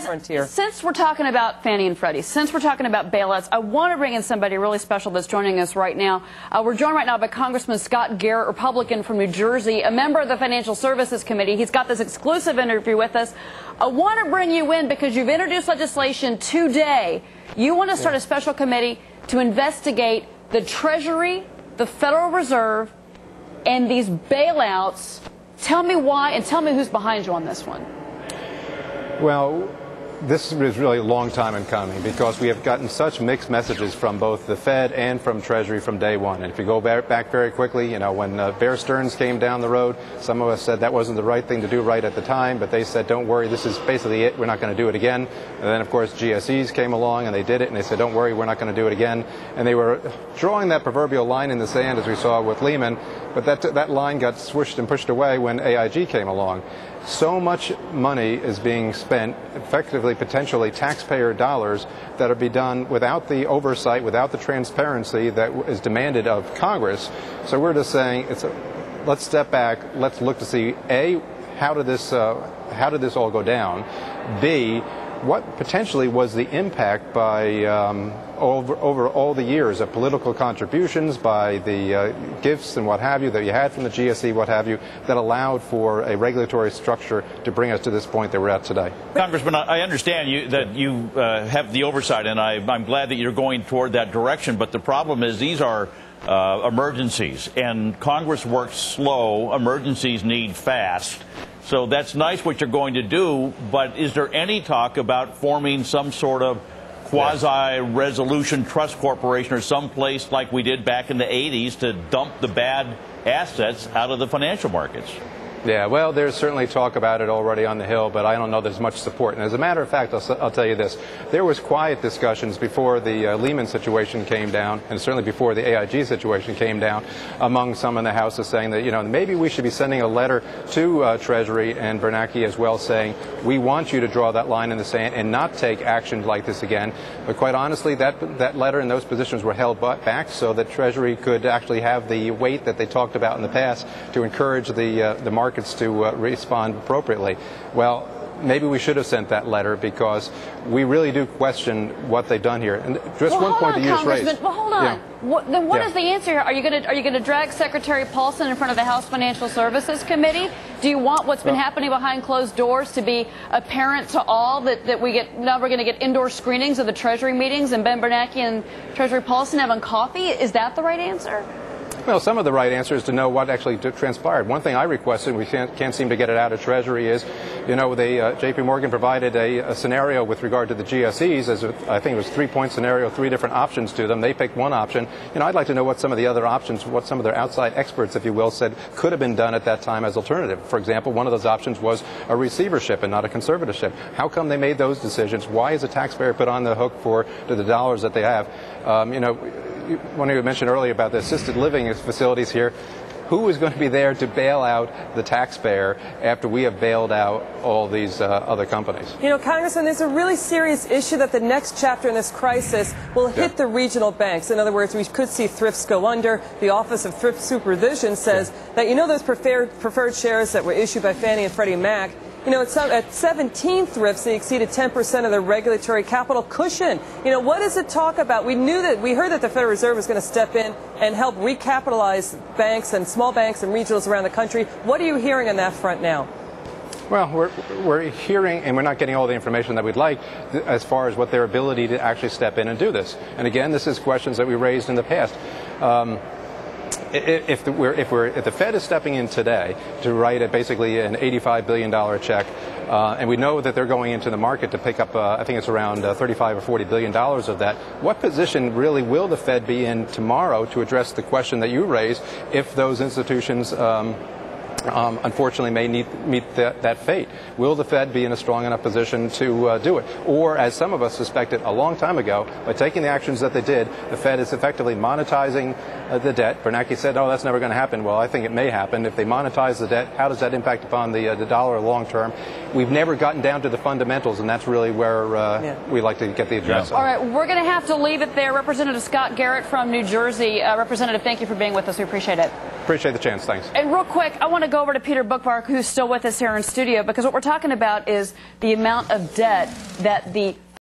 Frontier. Since we're talking about Fannie and Freddie, since we're talking about bailouts, I want to bring in somebody really special that's joining us right now. We're joined right now by Congressman Scott Garrett, Republican from New Jersey, a member of the Financial Services Committee. He's got this exclusive interview with us. I want to bring you in because you've introduced legislation today. You want to start a special committee to investigate the Treasury, the Federal Reserve, and these bailouts. Tell me why and tell me who's behind you on this one. Well, this is really a long time in coming because we have gotten such mixed messages from both the Fed and from Treasury from day one. And if you go back very quickly, you know, when Bear Stearns came down the road, some of us said that wasn't the right thing to do right at the time, but they said, don't worry, this is basically it. We're not going to do it again. And then, of course, GSEs came along and they did it, and they said, don't worry, we're not going to do it again. And they were drawing that proverbial line in the sand, as we saw with Lehman, but that line got swished and pushed away when AIG came along. So much money is being spent, effectively, potentially taxpayer dollars, that are be done without the oversight, without the transparency that is demanded of Congress. So we're just saying, let's step back, let's look to see, A, how did this all go down? B, what potentially was the impact by over all the years of political contributions, by the gifts and what have you that you had from the GSE, what have you, that allowed for a regulatory structure to bring us to this point that we're at today. Congressman, I understand that you have the oversight, and I'm glad that you're going toward that direction, but the problem is these are emergencies, and Congress works slow. Emergencies need fast. So that's nice what you're going to do, but is there any talk about forming some sort of quasi-resolution trust corporation or someplace like we did back in the 80s to dump the bad assets out of the financial markets? Yeah, well, there's certainly talk about it already on the Hill, but I don't know there's much support. And as a matter of fact, I'll tell you this. There was quiet discussions before the Lehman situation came down, and certainly before the AIG situation came down, among some in the House saying that, you know, maybe we should be sending a letter to Treasury and Bernanke as well saying, we want you to draw that line in the sand and not take action like this again. But quite honestly, that letter and those positions were held back so that Treasury could actually have the weight that they talked about in the past to encourage the markets to respond appropriately. Well, maybe we should have sent that letter because we really do question what they've done here. And just one point that you just raised. Well, hold on. Then what is the answer here? Are you going to drag Secretary Paulson in front of the House Financial Services Committee? Do you want what's been happening behind closed doors to be apparent to all that now we're going to get indoor screenings of the Treasury meetings and Ben Bernanke and Treasury Paulson having coffee? Is that the right answer? Well, some of the right answer is to know what actually transpired. One thing I requested, we can't seem to get it out of Treasury, is, you know, J.P. Morgan provided a scenario with regard to the GSEs, as I think it was a 3-point scenario, 3 different options to them. They picked one option. You know, I'd like to know what some of the other options, what some of their outside experts, if you will, said could have been done at that time as alternative. For example, one of those options was a receivership and not a conservatorship. How come they made those decisions? Why is the taxpayer put on the hook for the dollars that they have? You know, one of you mentioned earlier about the assisted living facilities here. Who is going to be there to bail out the taxpayer after we have bailed out all these other companies? You know, Congressman, there's a really serious issue that the next chapter in this crisis will hit the regional banks. In other words, we could see thrifts go under. The Office of Thrift Supervision says that, you know, those preferred shares that were issued by Fannie and Freddie Mac, you know, at 17 thrifts, they exceeded 10% of their regulatory capital cushion. You know, what does it talk about? We heard that the Federal Reserve was going to step in and help recapitalize banks and small banks and regionals around the country. What are you hearing on that front now? Well, we're hearing, and we're not getting all the information that we'd like as far as what their ability to actually step in and do this. And again, this is questions that we raised in the past. If the Fed is stepping in today to write basically an $85 billion check, and we know that they're going into the market to pick up, I think it's around $35 or $40 billion of that, what position really will the Fed be in tomorrow to address the question that you raised if those institutions unfortunately may meet that fate? Will the Fed be in a strong enough position to do it? Or, as some of us suspected a long time ago, by taking the actions that they did, the Fed is effectively monetizing the debt. Bernanke said, oh, that's never going to happen. Well, I think it may happen. If they monetize the debt, how does that impact upon the dollar long term? We've never gotten down to the fundamentals, and that's really where we like to get the address. All right, we're going to have to leave it there. Representative Scott Garrett from New Jersey. Representative, thank you for being with us. We appreciate it. Appreciate the chance. Thanks. And real quick, I want to go go over to Peter Bookmark, who's still with us here in studio, because what we're talking about is the amount of debt that the